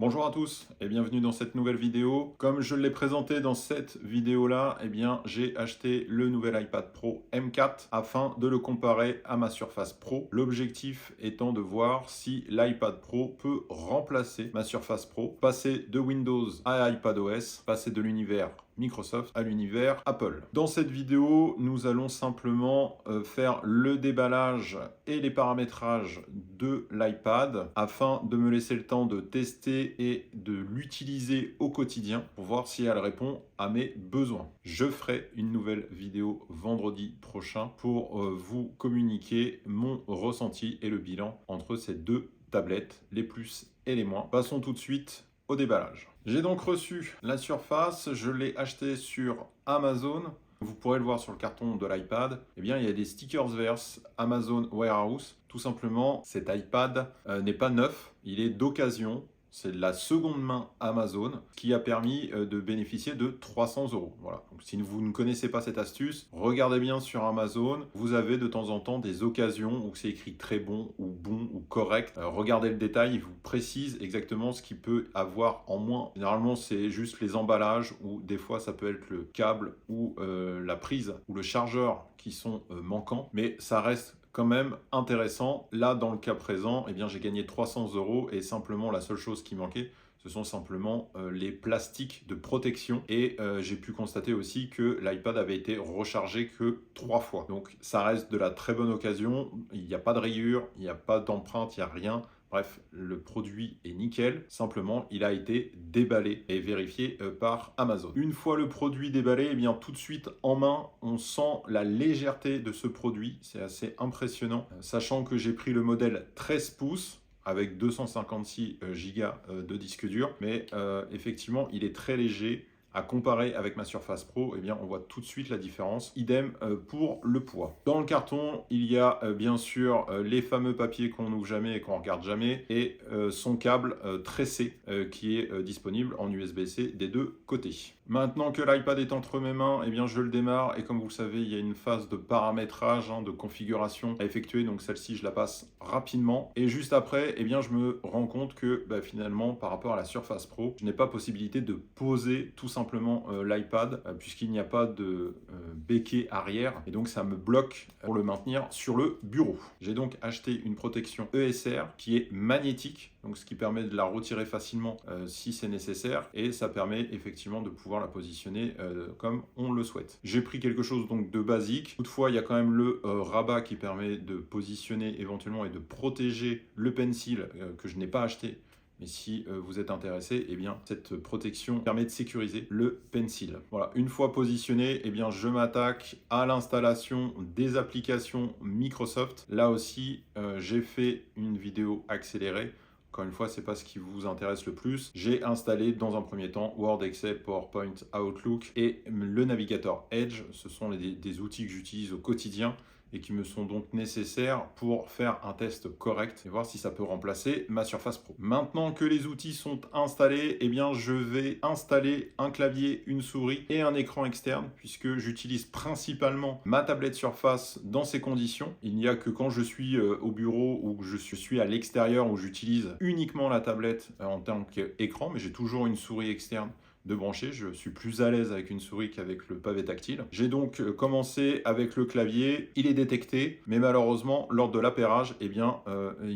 Bonjour à tous et bienvenue dans cette nouvelle vidéo. Comme je l'ai présenté dans cette vidéo-là, j'ai acheté le nouvel iPad Pro M4 afin de le comparer à ma Surface Pro. L'objectif étant de voir si l'iPad Pro peut remplacer ma Surface Pro, passer de Windows à iPadOS, passer de l'univers Microsoft à l'univers Apple. Dans cette vidéo, nous allons simplement faire le déballage et les paramétrages de l'iPad afin de me laisser le temps de tester et de l'utiliser au quotidien pour voir si elle répond à mes besoins. Je ferai une nouvelle vidéo vendredi prochain pour vous communiquer mon ressenti et le bilan entre ces deux tablettes, les plus et les moins. Passons tout de suite au déballage. J'ai donc reçu la Surface, je l'ai acheté sur Amazon. Vous pourrez le voir sur le carton de l'iPad. Il y a des stickers verse Amazon Warehouse. Tout simplement, cet iPad n'est pas neuf, il est d'occasion. C'est de la seconde main Amazon qui a permis de bénéficier de 300 €. Voilà. Donc, si vous ne connaissez pas cette astuce, regardez bien sur Amazon. Vous avez de temps en temps des occasions où c'est écrit très bon ou correct. Regardez le détail, il vous précise exactement ce qu'il peut avoir en moins. Généralement, c'est juste les emballages ou des fois, ça peut être le câble ou la prise ou le chargeur qui sont manquants. Mais ça reste quand même intéressant. Là, dans le cas présent, j'ai gagné 300 € et simplement la seule chose qui manquait, ce sont simplement les plastiques de protection. Et j'ai pu constater aussi que l'iPad avait été rechargé que 3 fois. Donc ça reste de la très bonne occasion. Il n'y a pas de rayures, il n'y a pas d'empreinte, il n'y a rien. Bref, le produit est nickel, simplement il a été déballé et vérifié par Amazon. Une fois le produit déballé, tout de suite en main, on sent la légèreté de ce produit, c'est assez impressionnant. Sachant que j'ai pris le modèle 13 pouces, avec 256 Go de disque dur, mais effectivement il est très léger. À comparer avec ma Surface Pro, on voit tout de suite la différence. Idem pour le poids. Dans le carton, il y a bien sûr les fameux papiers qu'on n'ouvre jamais et qu'on ne regarde jamais et son câble tressé qui est disponible en USB-C des deux côtés. Maintenant que l'iPad est entre mes mains, je le démarre et comme vous le savez, il y a une phase de paramétrage, de configuration à effectuer. Donc celle-ci, je la passe rapidement. Et juste après, je me rends compte que finalement, par rapport à la Surface Pro, je n'ai pas possibilité de poser tout simplement l'iPad puisqu'il n'y a pas de béquet arrière. Et donc ça me bloque pour le maintenir sur le bureau. J'ai donc acheté une protection ESR qui est magnétique. Donc ce qui permet de la retirer facilement si c'est nécessaire. Et ça permet effectivement de pouvoir la positionner comme on le souhaite. J'ai pris quelque chose donc de basique. Toutefois, il y a quand même le rabat qui permet de positionner éventuellement et de protéger le pencil que je n'ai pas acheté. Mais si vous êtes intéressé, cette protection permet de sécuriser le pencil. Voilà, une fois positionné, je m'attaque à l'installation des applications Microsoft. Là aussi, j'ai fait une vidéo accélérée. Encore une fois, ce n'est pas ce qui vous intéresse le plus. J'ai installé dans un premier temps Word, Excel, PowerPoint, Outlook et le navigateur Edge. Ce sont des outils que j'utilise au quotidien et qui me sont donc nécessaires pour faire un test correct et voir si ça peut remplacer ma Surface Pro. Maintenant que les outils sont installés, je vais installer un clavier, une souris et un écran externe puisque j'utilise principalement ma tablette Surface dans ces conditions. Il n'y a que quand je suis au bureau ou que je suis à l'extérieur où j'utilise uniquement la tablette en tant qu'écran, mais j'ai toujours une souris externe de brancher. Je suis plus à l'aise avec une souris qu'avec le pavé tactile. J'ai donc commencé avec le clavier. Il est détecté, mais malheureusement, lors de l'appairage, il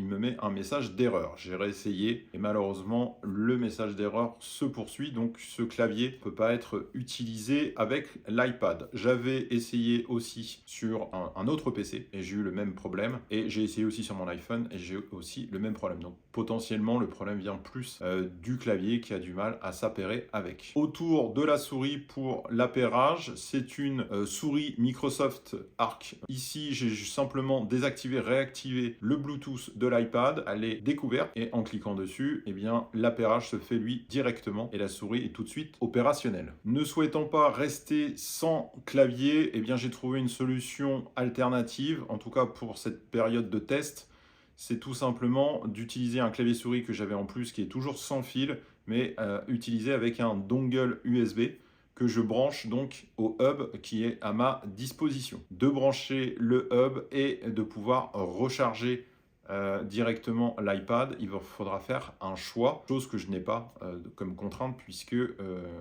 me met un message d'erreur. J'ai réessayé et malheureusement, le message d'erreur se poursuit. Donc, ce clavier ne peut pas être utilisé avec l'iPad. J'avais essayé aussi sur un autre PC et j'ai eu le même problème. Et j'ai essayé aussi sur mon iPhone et j'ai aussi le même problème. Donc, potentiellement, le problème vient plus du clavier qui a du mal à s'appairer avec. Autour de la souris pour l'appairage, c'est une souris Microsoft Arc. Ici, j'ai simplement désactivé, réactivé le Bluetooth de l'iPad. Elle est découverte et en cliquant dessus, l'appairage se fait lui directement et la souris est tout de suite opérationnelle. Ne souhaitant pas rester sans clavier, j'ai trouvé une solution alternative, en tout cas pour cette période de test. C'est tout simplement d'utiliser un clavier souris que j'avais en plus qui est toujours sans fil, mais utilisé avec un dongle USB que je branche donc au hub qui est à ma disposition. De brancher le hub et de pouvoir recharger directement l'iPad, il vous faudra faire un choix, chose que je n'ai pas comme contrainte puisque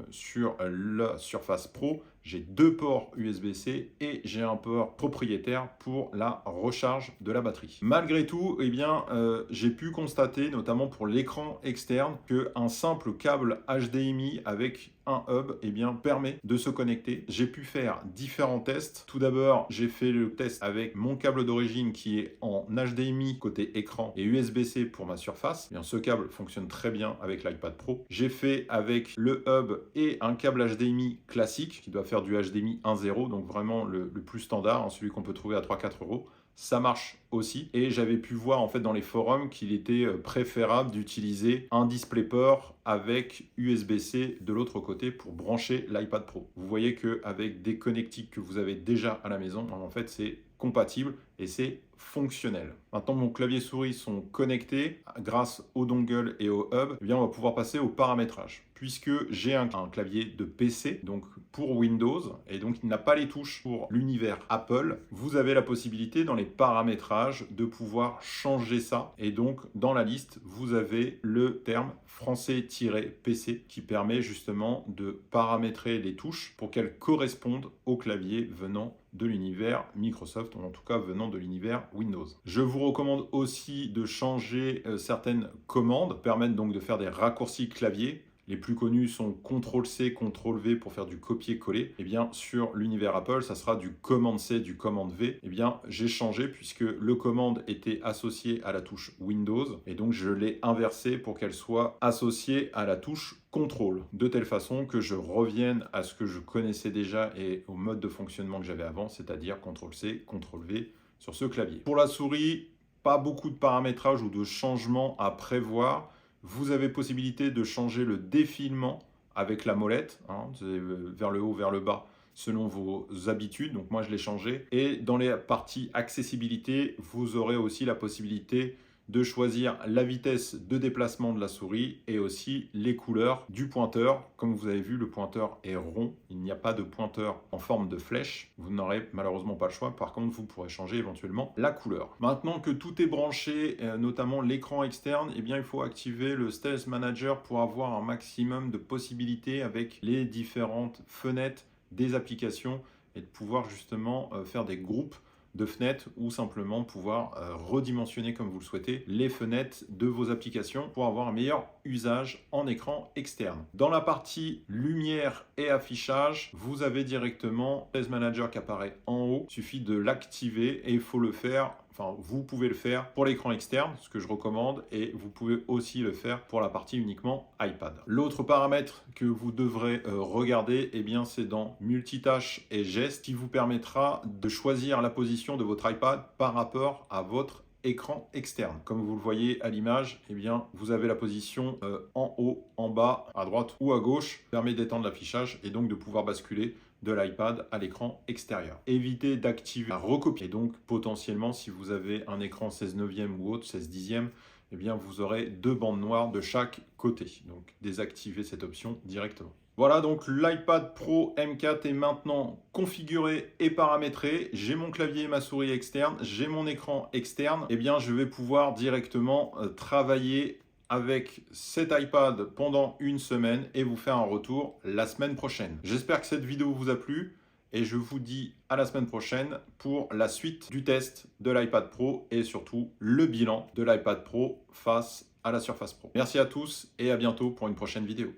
sur la Surface Pro, j'ai 2 ports USB-C et j'ai un port propriétaire pour la recharge de la batterie. Malgré tout, eh bien, j'ai pu constater, notamment pour l'écran externe, qu'un simple câble HDMI avec un hub eh bien, permet de se connecter. J'ai pu faire différents tests. Tout d'abord, j'ai fait le test avec mon câble d'origine qui est en HDMI côté écran et USB-C pour ma Surface. Eh bien, ce câble fonctionne très bien avec l'iPad Pro. J'ai fait avec le hub et un câble HDMI classique qui doit faire du HDMI 1.0, donc vraiment le plus standard, hein, celui qu'on peut trouver à 3-4 euros. Ça marche aussi et j'avais pu voir en fait dans les forums qu'il était préférable d'utiliser un DisplayPort avec USB-C de l'autre côté pour brancher l'iPad Pro. Vous voyez qu'avec des connectiques que vous avez déjà à la maison, en fait c'est compatible et c'est fonctionnel. Maintenant mon clavier souris sont connectés grâce au dongle et au hub, eh bien on va pouvoir passer au paramétrage. Puisque j'ai un clavier de PC, donc pour Windows, et donc il n'a pas les touches pour l'univers Apple, vous avez la possibilité dans les paramétrages de pouvoir changer ça. Et donc dans la liste, vous avez le terme français-PC qui permet justement de paramétrer les touches pour qu'elles correspondent au clavier venant de l'univers Microsoft, ou en tout cas venant de l'univers Windows. Je vous recommande aussi de changer certaines commandes, permettent donc de faire des raccourcis clavier. Les plus connus sont CTRL-C, CTRL-V pour faire du copier-coller. Et bien sur l'univers Apple, ça sera du Command-C, du Command-V. Et bien j'ai changé puisque le commande était associé à la touche Windows et donc je l'ai inversé pour qu'elle soit associée à la touche CTRL, de telle façon que je revienne à ce que je connaissais déjà et au mode de fonctionnement que j'avais avant, c'est-à-dire CTRL-C, CTRL-V sur ce clavier. Pour la souris, pas beaucoup de paramétrage ou de changements à prévoir. Vous avez possibilité de changer le défilement avec la molette, hein, vers le haut, vers le bas, selon vos habitudes. Donc moi, je l'ai changé. Et dans les parties accessibilité, vous aurez aussi la possibilité de choisir la vitesse de déplacement de la souris et aussi les couleurs du pointeur. Comme vous avez vu, le pointeur est rond. Il n'y a pas de pointeur en forme de flèche. Vous n'aurez malheureusement pas le choix. Par contre, vous pourrez changer éventuellement la couleur. Maintenant que tout est branché, notamment l'écran externe, eh bien, il faut activer le Stealth Manager pour avoir un maximum de possibilités avec les différentes fenêtres des applications et de pouvoir justement faire des groupes de fenêtres ou simplement pouvoir redimensionner comme vous le souhaitez les fenêtres de vos applications pour avoir un meilleur usage en écran externe. Dans la partie lumière et affichage, vous avez directement Stealth Manager qui apparaît en haut. Il suffit de l'activer et il faut le faire. Enfin, vous pouvez le faire pour l'écran externe, ce que je recommande, et vous pouvez aussi le faire pour la partie uniquement iPad. L'autre paramètre que vous devrez regarder, eh bien, c'est dans multitâche et gestes, qui vous permettra de choisir la position de votre iPad par rapport à votre écran externe. Comme vous le voyez à l'image, eh bien, vous avez la position en haut, en bas, à droite ou à gauche, qui permet d'étendre l'affichage et donc de pouvoir basculer de l'iPad à l'écran extérieur. Évitez d'activer la recopier. Donc potentiellement, si vous avez un écran 16/9 ou autre, 16/10, eh bien vous aurez 2 bandes noires de chaque côté. Donc désactivez cette option directement. Voilà, donc l'iPad Pro M4 est maintenant configuré et paramétré. J'ai mon clavier et ma souris externe, j'ai mon écran externe. Eh bien, je vais pouvoir directement travailler avec cet iPad pendant une semaine et vous faire un retour la semaine prochaine. J'espère que cette vidéo vous a plu et je vous dis à la semaine prochaine pour la suite du test de l'iPad Pro et surtout le bilan de l'iPad Pro face à la Surface Pro. Merci à tous et à bientôt pour une prochaine vidéo.